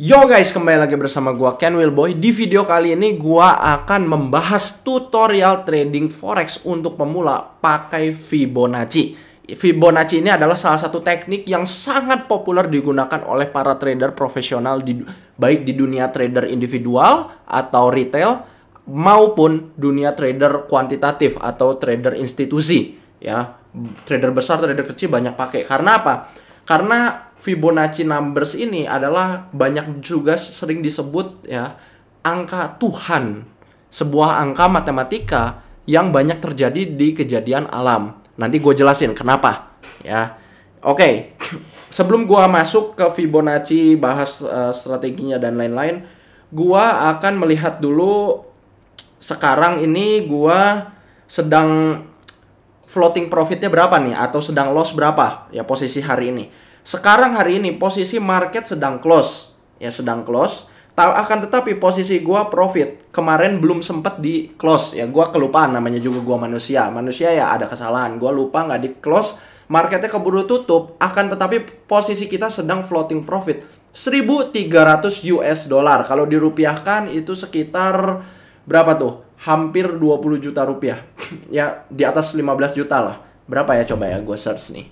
Yo guys, kembali lagi bersama gua Ken Wilboy. Di video kali ini gua akan membahas tutorial trading forex untuk pemula pakai Fibonacci. Fibonacci ini adalah salah satu teknik yang sangat populer digunakan oleh para trader profesional baik di dunia trader individual atau retail maupun dunia trader kuantitatif atau trader institusi. Ya, trader besar, trader kecil banyak pakai. Karena apa? Karena Fibonacci numbers ini adalah banyak juga sering disebut ya angka Tuhan, sebuah angka matematika yang banyak terjadi di kejadian alam. Nanti gue jelasin kenapa ya. Oke, sebelum gue masuk ke Fibonacci, bahas strateginya dan lain-lain, gue akan melihat dulu sekarang ini gue sedang floating profitnya berapa nih, atau sedang loss berapa ya posisi hari ini. Sekarang hari ini posisi market sedang close, ya sedang close. Akan tetapi posisi gua profit kemarin belum sempat di close, ya gua kelupaan, namanya juga gua manusia ya ada kesalahan. Gua lupa nggak di close, marketnya keburu tutup. Akan tetapi posisi kita sedang floating profit 1.300 US dollar. Kalau dirupiahkan itu sekitar berapa tuh? Hampir 20 juta rupiah. Ya di atas 15 juta lah. Berapa ya, coba ya gua search nih.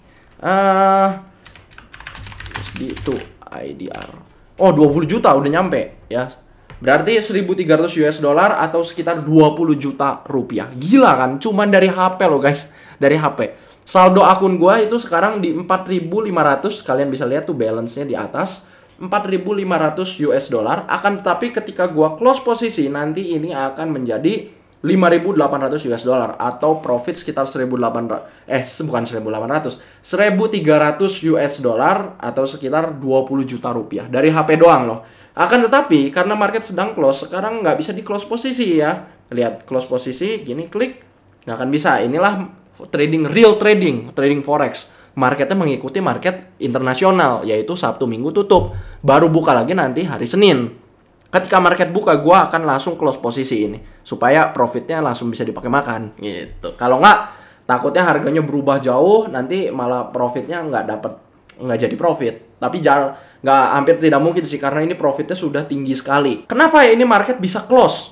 Itu IDR. Oh, 20 juta udah nyampe ya. Berarti 1.300 US dollar atau sekitar 20 juta rupiah. Gila kan? Cuman dari HP loh guys. Dari HP. Saldo akun gua itu sekarang di 4.500. Kalian bisa lihat tuh balance-nya di atas. 4.500 US dollar. Akan tetapi ketika gua close posisi, nanti ini akan menjadi 5.800 US dollar atau profit sekitar 1.300 US dollar atau sekitar 20 juta rupiah dari HP doang loh. Akan tetapi karena market sedang close, sekarang nggak bisa di close posisi ya. Lihat close posisi, gini klik, nggak akan bisa. Inilah trading, real trading forex. Marketnya mengikuti market internasional, yaitu Sabtu Minggu tutup, baru buka lagi nanti hari Senin. Ketika market buka, gue akan langsung close posisi ini supaya profitnya langsung bisa dipakai makan gitu. Kalau nggak, takutnya harganya berubah jauh, nanti malah profitnya nggak jadi profit. Tapi nggak, hampir tidak mungkin sih, karena ini profitnya sudah tinggi sekali. Kenapa ya ini market bisa close?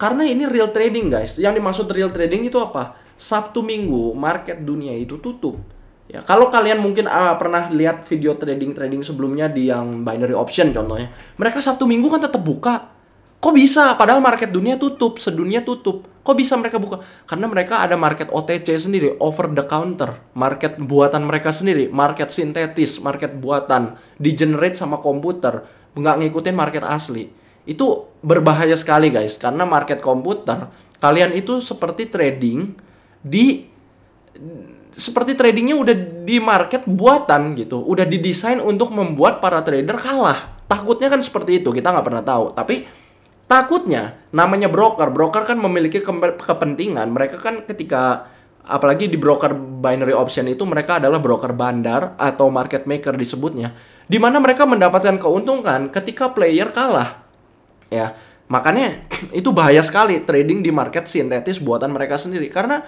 Karena ini real trading guys. Yang dimaksud real trading itu apa? Sabtu Minggu market dunia itu tutup. Ya, kalau kalian mungkin pernah lihat video trading sebelumnya di yang binary option contohnya, mereka Sabtu Minggu kan tetap buka. Kok bisa? Padahal market dunia tutup, sedunia tutup. Kok bisa mereka buka? Karena mereka ada market OTC sendiri, over the counter, market buatan mereka sendiri, market sintetis, market buatan, di-generate sama komputer, nggak ngikutin market asli. Itu berbahaya sekali guys, karena market komputer, kalian itu seperti tradingnya udah di market buatan gitu, udah didesain untuk membuat para trader kalah. Takutnya kan seperti itu, kita nggak pernah tahu. Tapi takutnya, namanya broker kan memiliki kepentingan. Mereka kan ketika, apalagi di broker binary option itu, mereka adalah broker bandar atau market maker disebutnya, dimana mereka mendapatkan keuntungan ketika player kalah. Ya, makanya itu bahaya sekali trading di market sintetis buatan mereka sendiri, karena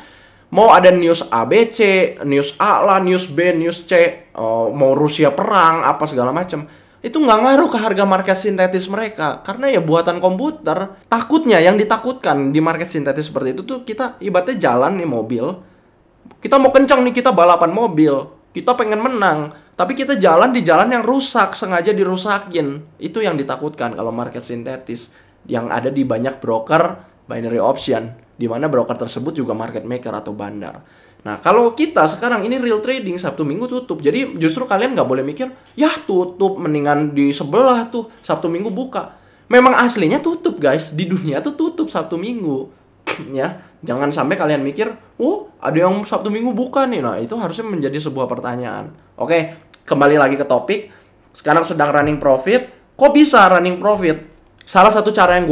mau ada news ABC, news A lah, news B, news C, mau Rusia perang, apa segala macam, itu nggak ngaruh ke harga market sintetis mereka, karena ya buatan komputer. Takutnya, yang ditakutkan di market sintetis seperti itu tuh, kita ibaratnya jalan nih mobil, kita mau kencang nih, kita balapan mobil, kita pengen menang, tapi kita jalan di jalan yang rusak, sengaja dirusakin. Itu yang ditakutkan kalau market sintetis yang ada di banyak broker binary option, di mana broker tersebut juga market maker atau bandar. Nah, kalau kita sekarang ini real trading, Sabtu Minggu tutup. Jadi justru kalian nggak boleh mikir, ya tutup, mendingan di sebelah tuh, Sabtu Minggu buka. Memang aslinya tutup guys, di dunia tuh tutup Sabtu Minggu. Ya, jangan sampai kalian mikir, oh ada yang Sabtu Minggu buka nih. Nah, itu harusnya menjadi sebuah pertanyaan. Oke, kembali lagi ke topik. Sekarang sedang running profit. Kok bisa running profit? Salah satu cara yang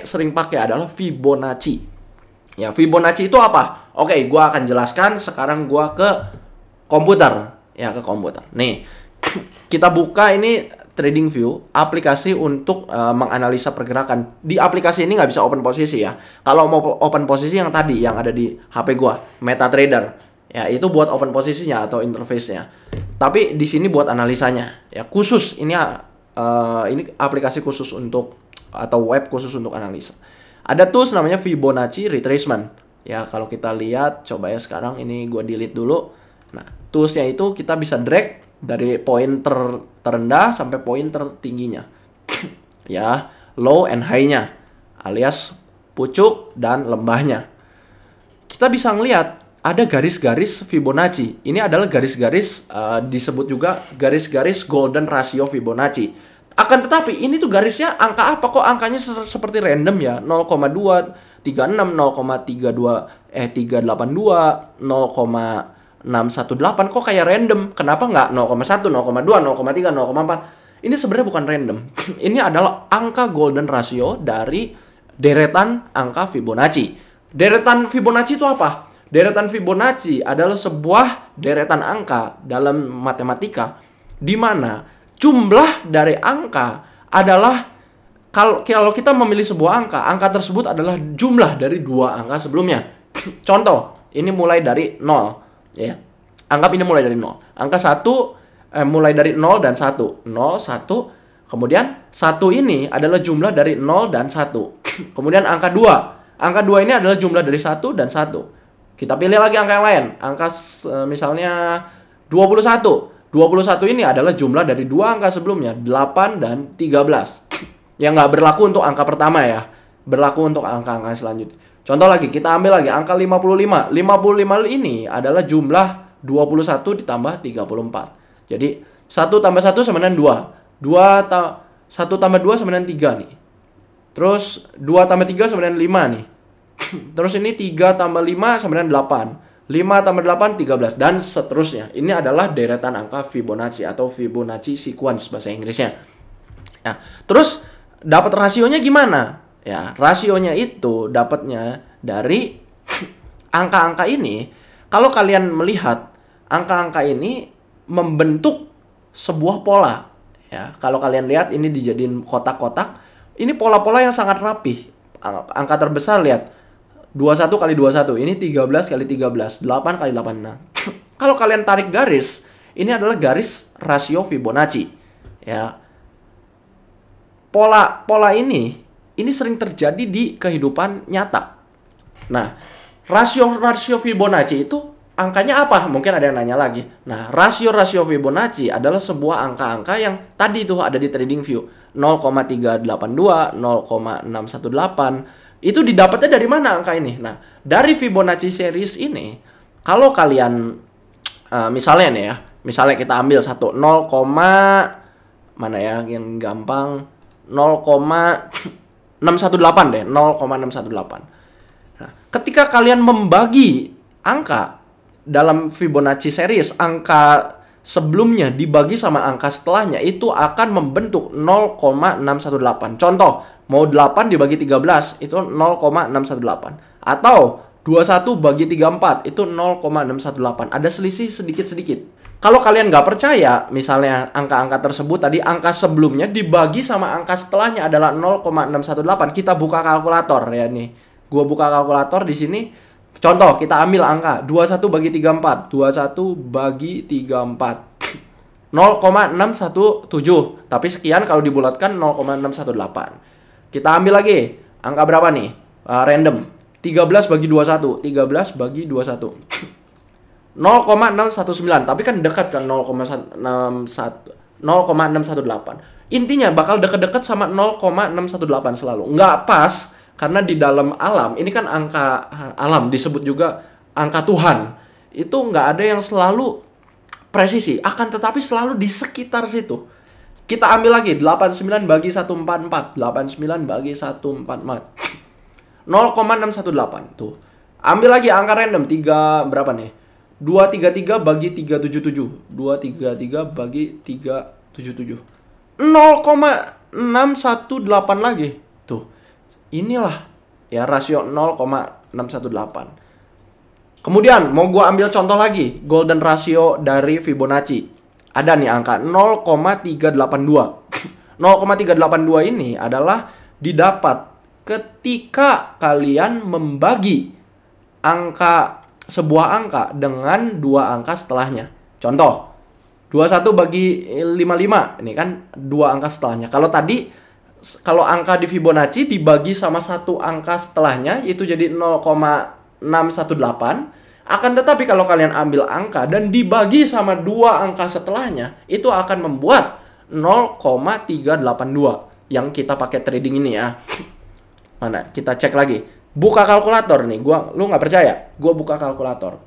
sering pakai adalah Fibonacci. Ya, Fibonacci itu apa? Oke, gua akan jelaskan. Sekarang gua ke komputer. Ya, ke komputer. Nih, kita buka ini TradingView, aplikasi untuk menganalisa pergerakan. Di aplikasi ini nggak bisa open posisi ya. Kalau mau open posisi yang tadi, yang ada di HP gua, MetaTrader. Ya, itu buat open posisinya atau interface-nya. Tapi di sini buat analisanya. Ya, khusus ini ini aplikasi khusus untuk atau web khusus untuk analisa. Ada tools namanya Fibonacci Retracement. Ya, kalau kita lihat, coba ya sekarang ini gue delete dulu. Nah, toolsnya itu kita bisa drag dari poin terendah sampai poin tertingginya. Ya, low and high-nya, alias pucuk dan lembahnya. Kita bisa ngelihat ada garis-garis Fibonacci. Ini adalah garis-garis disebut juga garis-garis golden ratio Fibonacci. Akan tetapi ini tuh garisnya angka apa? Kok angkanya seperti random ya? 0,236, 0,32 382, 0,618 kok kayak random. Kenapa nggak 0,1, 0,2, 0,3, 0,4? Ini sebenarnya bukan random. Ini adalah angka golden ratio dari deretan angka Fibonacci. Deretan Fibonacci itu apa? Deretan Fibonacci adalah sebuah deretan angka dalam matematika di mana jumlah dari angka adalah kalau kita memilih sebuah angka tersebut adalah jumlah dari dua angka sebelumnya. Contoh, ini mulai dari 0 ya. Anggap ini mulai dari 0. Angka 1 mulai dari 0 dan 1. 0, 1. Kemudian 1 ini adalah jumlah dari 0 dan 1. Kemudian angka 2. Angka 2 ini adalah jumlah dari 1 dan 1. Kita pilih lagi angka yang lain. Angka misalnya 21. 21 ini adalah jumlah dari dua angka sebelumnya, 8 dan 13. Yang nggak berlaku untuk angka pertama ya. Berlaku untuk angka-angka selanjutnya. Contoh lagi, kita ambil lagi angka 55. 55 ini adalah jumlah 21 ditambah 34. Jadi, 1 tambah 1 sama dengan 2. 1 tambah 2 sama dengan 3 nih. Terus, 2 tambah 3 sama dengan 5 nih. Terus ini 3 tambah 5 sama dengan 8. 5 tambah 8, 13, dan seterusnya. Ini adalah deretan angka Fibonacci atau Fibonacci sequence bahasa Inggrisnya. Nah, terus dapat rasionya gimana? Ya, rasionya itu dapatnya dari angka-angka ini. Kalau kalian melihat, angka-angka ini membentuk sebuah pola. Ya, kalau kalian lihat ini dijadiin kotak-kotak, ini pola-pola yang sangat rapih. Angka terbesar lihat. 21 kali 21, ini 13 kali 13, 8 kali 86. Kalau kalian tarik garis, ini adalah garis rasio Fibonacci. Ya. Pola ini sering terjadi di kehidupan nyata. Nah, rasio Fibonacci itu angkanya apa? Mungkin ada yang nanya lagi. Nah, rasio Fibonacci adalah sebuah angka-angka yang tadi itu ada di TradingView. 0,382, 0,618. Itu didapatnya dari mana angka ini? Nah, dari Fibonacci series ini, kalau kalian misalnya nih ya, misalnya kita ambil satu 0, mana ya yang gampang, 0,618 deh, 0,618. Nah, ketika kalian membagi angka dalam Fibonacci series, angka sebelumnya dibagi sama angka setelahnya itu akan membentuk 0,618. Contoh, mau 8 dibagi 13 itu 0,618. Atau 21 bagi 34 itu 0,618. Ada selisih sedikit-sedikit. Kalau kalian nggak percaya, misalnya angka-angka tersebut tadi, angka sebelumnya dibagi sama angka setelahnya adalah 0,618. Kita buka kalkulator ya nih. Gua buka kalkulator di sini. Contoh, kita ambil angka 21 bagi 34. 21 bagi 34. 0,617. Tapi sekian kalau dibulatkan 0,618. Kita ambil lagi. Angka berapa nih? Random. 13 bagi 21. 13 bagi 21. 0,619. Tapi kan dekat kan 0,618. Intinya bakal dekat-dekat sama 0,618 selalu. Nggak pas. Karena di dalam alam, ini kan angka alam, disebut juga angka Tuhan. Itu nggak ada yang selalu presisi. Akan tetapi selalu di sekitar situ. Kita ambil lagi 89 bagi 144. 89 bagi 144. 0,618 tuh. Ambil lagi angka random 3 berapa nih? 233 bagi 377. 233 bagi 377. 0,618 lagi. Tuh. Inilah ya rasio 0,618. Kemudian mau gua ambil contoh lagi, golden ratio dari Fibonacci. Ada nih angka 0,382. 0,382 ini adalah didapat ketika kalian membagi sebuah angka dengan dua angka setelahnya. Contoh, 21 bagi 55, ini kan dua angka setelahnya. Kalau tadi, kalau angka di Fibonacci dibagi sama satu angka setelahnya, itu jadi 0,618. Akan tetapi kalau kalian ambil angka dan dibagi sama dua angka setelahnya, itu akan membuat 0,382 yang kita pakai trading ini ya. Mana? Kita cek lagi. Buka kalkulator nih. Lu nggak percaya? Gua buka kalkulator.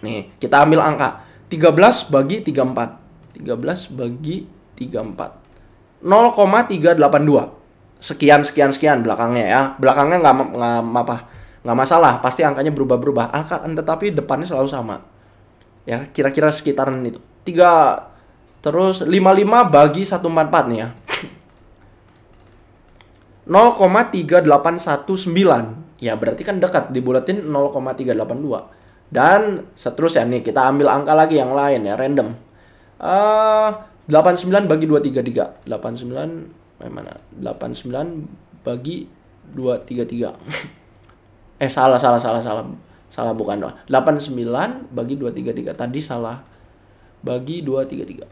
Nih, kita ambil angka 13 bagi 34. 13 bagi 34. 0,382. Sekian belakangnya ya. Belakangnya nggak masalah. Pasti angkanya berubah-berubah. Tetapi depannya selalu sama. Ya, kira-kira sekitaran itu. 55 bagi 144 nih ya. 0,3819. Ya, berarti kan dekat, dibulatin 0,382. Dan seterusnya nih, kita ambil angka lagi yang lain ya, random. 89 bagi 233. 89 mana? 89 bagi 233. Salah. Salah bukan dong. 89 bagi 233. Tadi salah. Bagi 233.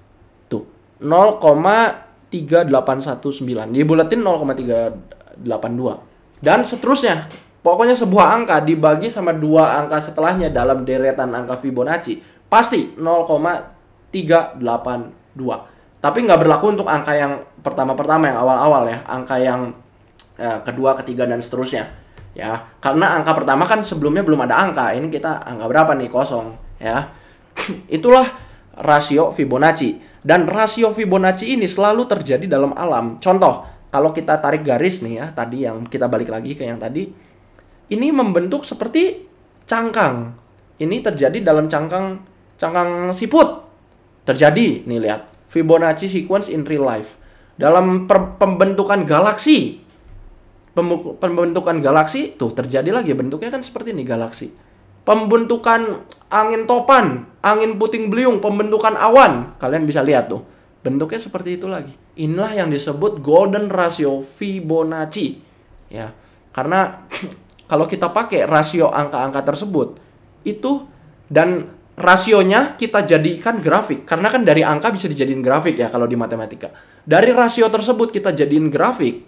Tuh, 0,3819. Dibulatin 0,382. Dan seterusnya. Pokoknya sebuah angka dibagi sama dua angka setelahnya dalam deretan angka Fibonacci pasti 0,382. Tapi nggak berlaku untuk angka yang pertama-pertama, yang awal-awal ya. Angka yang kedua, ketiga, dan seterusnya. Ya, karena angka pertama kan sebelumnya belum ada angka. Ini kita angka berapa nih? Kosong. Ya, itulah rasio Fibonacci. Dan rasio Fibonacci ini selalu terjadi dalam alam. Contoh, kalau kita tarik garis nih ya, tadi yang kita balik lagi ke yang tadi. Ini membentuk seperti cangkang. Ini terjadi dalam cangkang siput. Terjadi, nih lihat. Fibonacci sequence in real life. Dalam pembentukan galaksi. Pembentukan galaksi, tuh terjadi lagi. Bentuknya kan seperti ini, galaksi. Pembentukan angin topan, angin puting beliung, pembentukan awan. Kalian bisa lihat tuh. Bentuknya seperti itu lagi. Inilah yang disebut golden ratio Fibonacci. Ya, karena kalau kita pakai rasio angka-angka tersebut, itu dan rasionya kita jadikan grafik. Karena kan dari angka bisa dijadiin grafik ya kalau di matematika. Dari rasio tersebut kita jadiin grafik.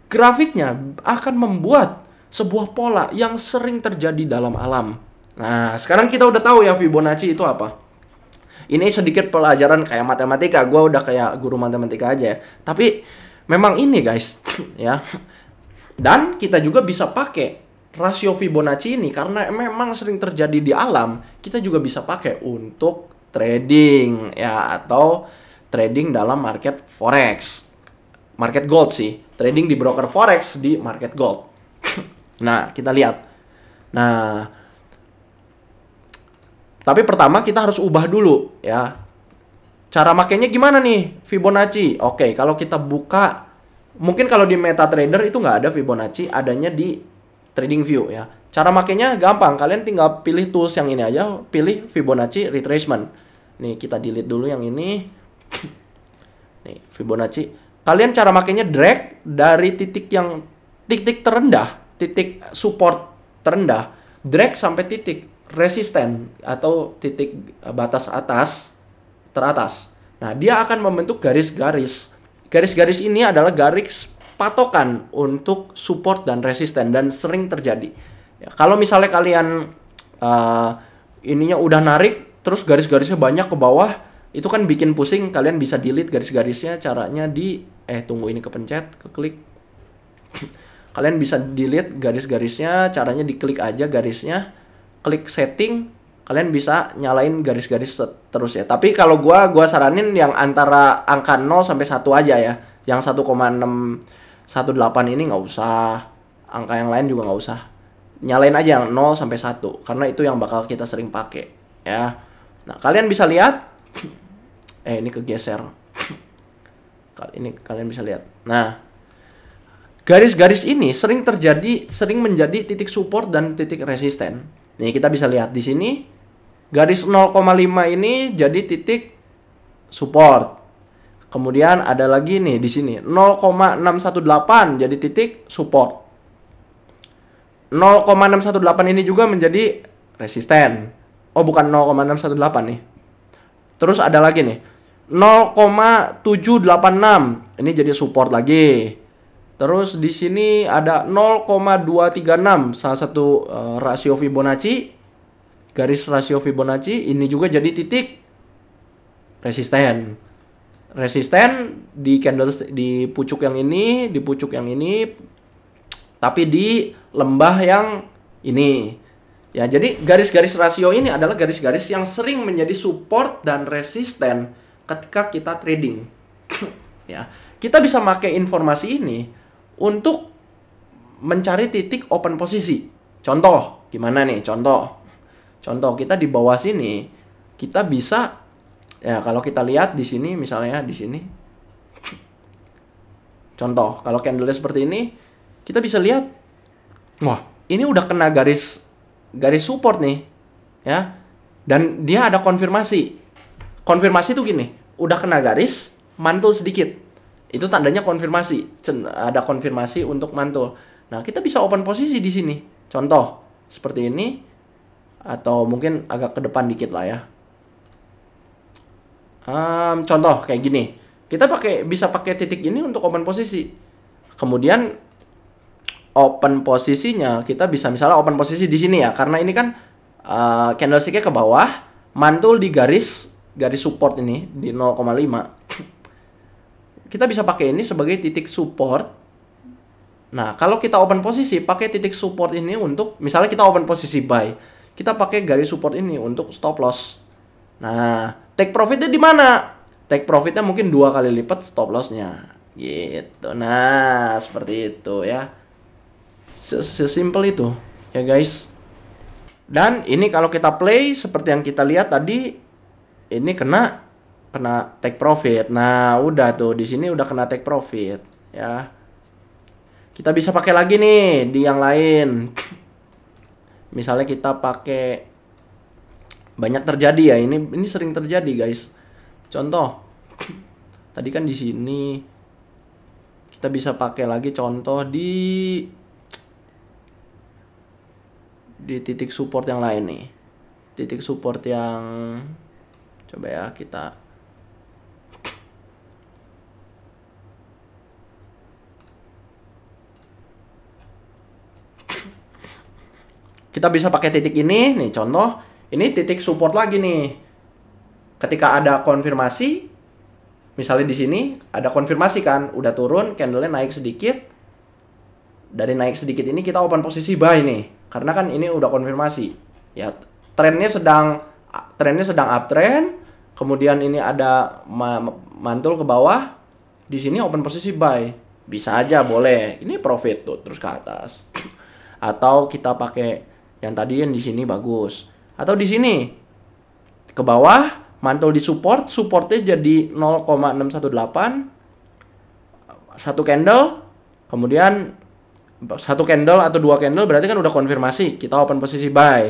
Grafiknya akan membuat sebuah pola yang sering terjadi dalam alam. Nah, sekarang kita udah tahu ya Fibonacci itu apa. Ini sedikit pelajaran kayak matematika. Gue udah kayak guru matematika aja ya. Tapi memang ini guys, ya. Dan kita juga bisa pakai rasio Fibonacci ini karena memang sering terjadi di alam, kita juga bisa pakai untuk trading ya, atau trading dalam market forex, market gold sih, trading di broker forex di market gold. Nah, kita lihat. Nah, tapi pertama kita harus ubah dulu ya. Cara makainya gimana nih Fibonacci? Oke, kalau kita buka, mungkin kalau di MetaTrader itu nggak ada Fibonacci, adanya di TradingView ya. Cara makainya gampang, kalian tinggal pilih tools yang ini aja, pilih Fibonacci Retracement. Nih, kita delete dulu yang ini. Nih, Fibonacci. Kalian cara makainya drag dari titik terendah, titik support terendah, drag sampai titik resisten atau titik batas teratas. Nah, dia akan membentuk garis-garis. Garis-garis ini adalah garis patokan untuk support dan resisten dan sering terjadi. Ya, kalau misalnya kalian ininya udah narik, terus garis-garisnya banyak ke bawah, itu kan bikin pusing. Kalian bisa delete garis-garisnya. Caranya tunggu ini kepencet, keklik. Kalian bisa delete garis-garisnya. Caranya diklik aja garisnya, klik setting. Kalian bisa nyalain garis-garis terus ya. Tapi kalau gua saranin yang antara angka 0 sampai 1 aja ya. Yang 1,618 ini nggak usah, angka yang lain juga nggak usah. Nyalain aja yang 0 sampai 1 karena itu yang bakal kita sering pakai ya. Nah, kalian bisa lihat ini kegeser. Ini kalian bisa lihat. Nah, garis-garis ini sering menjadi titik support dan titik resisten. Nih, kita bisa lihat di sini garis 0,5 ini jadi titik support. Kemudian ada lagi nih di sini 0,618 jadi titik support. 0,618 ini juga menjadi resisten. Oh, bukan 0,618 nih. Terus ada lagi nih 0,786. Ini jadi support lagi. Terus di sini ada 0,236, salah satu rasio Fibonacci, garis rasio Fibonacci. Ini juga jadi titik resisten. Resisten di candle di pucuk yang ini, di pucuk yang ini, tapi di lembah yang ini. Ya, jadi garis-garis rasio ini adalah garis-garis yang sering menjadi support dan resisten ketika kita trading. Ya, kita bisa pakai informasi ini untuk mencari titik open posisi. Contoh, gimana nih? Contoh kita di bawah sini, kita bisa ya kalau kita lihat di sini misalnya di sini. Contoh, kalau candle seperti ini, kita bisa lihat, wah, ini udah kena garis support nih, ya. Dan dia ada konfirmasi. Konfirmasi tuh gini, udah kena garis, mantul sedikit. Itu tandanya konfirmasi. Ada konfirmasi untuk mantul. Nah, kita bisa open posisi di sini. Contoh, seperti ini. Atau mungkin agak ke depan dikit lah ya. Contoh, kayak gini. Kita bisa pakai titik ini untuk open posisi. Kemudian open posisinya kita bisa misalnya open posisi di sini ya, karena ini kan candlestick-nya ke bawah, mantul di garis support ini di 0,5. Kita bisa pakai ini sebagai titik support. Nah, kalau kita open posisi pakai titik support ini untuk misalnya kita open posisi buy, kita pakai garis support ini untuk stop loss. Nah, take profitnya di mana? Take profitnya mungkin 2 kali lipat stop loss-nya. Gitu. Nah, seperti itu ya. Sesimpel itu ya guys. Dan ini kalau kita play seperti yang kita lihat tadi, ini kena take profit. Nah, udah tuh di sini udah kena take profit ya. Kita bisa pakai lagi nih di yang lain. Misalnya kita pakai, banyak terjadi ya, ini sering terjadi guys. Contoh, tadi kan di sini kita bisa pakai lagi contoh di titik support yang lain nih. Titik support yang coba ya kita bisa pakai titik ini nih, contoh ini titik support lagi nih. Ketika ada konfirmasi, misalnya di sini ada konfirmasi kan, udah turun, candlenya naik sedikit. Dari naik sedikit ini kita open posisi buy nih. Karena kan ini udah konfirmasi. Ya, trennya sedang uptrend, kemudian ini ada mantul ke bawah. Di sini open posisi buy. Bisa aja boleh. Ini profit tuh terus ke atas. Atau kita pakai yang tadi yang di sini bagus. Atau di sini ke bawah mantul di support, supportnya jadi 0,618. Satu candle, kemudian satu candle atau dua candle berarti kan udah konfirmasi, kita open posisi buy.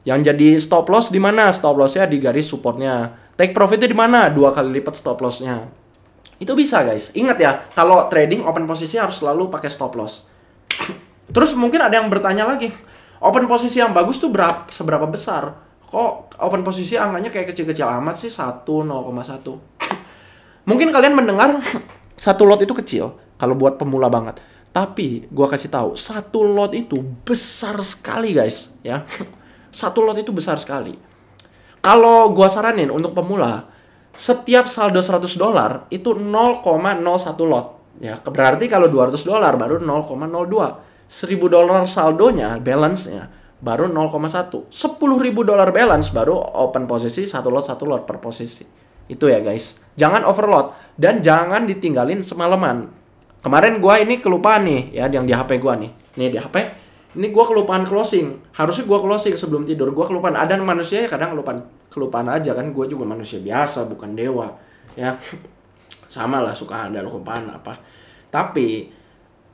Yang jadi stop loss di mana? Stop lossnya di garis supportnya. Take profitnya di mana? 2 kali lipat stop lossnya. Itu bisa guys. Ingat ya, kalau trading open posisi harus selalu pakai stop loss. Terus mungkin ada yang bertanya lagi, open posisi yang bagus tuh seberapa besar? Kok open posisi angkanya kayak kecil-kecil amat sih? 1, 0,1. Mungkin kalian mendengar satu lot itu kecil kalau buat pemula banget. Tapi gua kasih tahu, satu lot itu besar sekali guys, ya. Satu lot itu besar sekali. Kalau gua saranin untuk pemula, setiap saldo $100 itu 0,01 lot. Ya, berarti kalau $200 baru 0,02. $1.000 saldonya, balance-nya baru 0,1. $10.000 balance baru open posisi satu lot per posisi. Itu ya guys. Jangan overload dan jangan ditinggalin semalaman. Kemarin gua ini kelupaan nih ya, yang di HP gua nih. Nih di HP. Ini gua kelupaan closing. Harusnya gua closing sebelum tidur. Gua kelupaan. Ada manusia ya kadang kelupaan aja kan. Gua juga manusia biasa, bukan dewa. Ya. Sama lah suka ada kelupaan apa. Tapi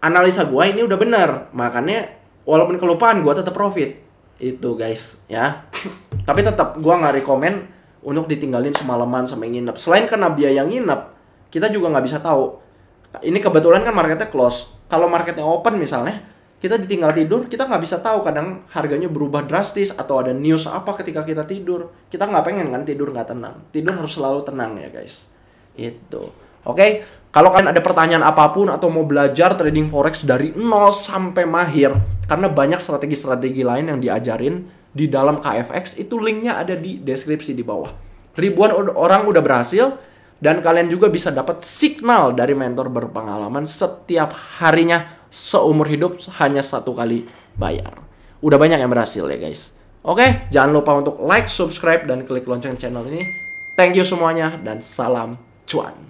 analisa gua ini udah benar. Makanya walaupun kelupaan gua tetap profit. Itu guys, ya. Tapi tetap gua nggak rekomen untuk ditinggalin semalaman sampai nginep. Selain karena biaya nginep, kita juga nggak bisa tahu. Ini kebetulan kan marketnya close. Kalau marketnya open misalnya, kita ditinggal tidur, kita nggak bisa tahu, kadang harganya berubah drastis atau ada news apa ketika kita tidur. Kita nggak pengen kan tidur nggak tenang. Tidur harus selalu tenang ya guys. Itu. Oke, kalau kalian ada pertanyaan apapun atau mau belajar trading forex dari nol sampai mahir, karena banyak strategi-strategi lain yang diajarin di dalam KFX, itu linknya ada di deskripsi di bawah. Ribuan orang udah berhasil, dan kalian juga bisa dapat signal dari mentor berpengalaman setiap harinya seumur hidup hanya 1 kali bayar. Udah banyak yang berhasil ya guys. Oke, jangan lupa untuk like, subscribe, dan klik lonceng channel ini. Thank you semuanya dan salam cuan.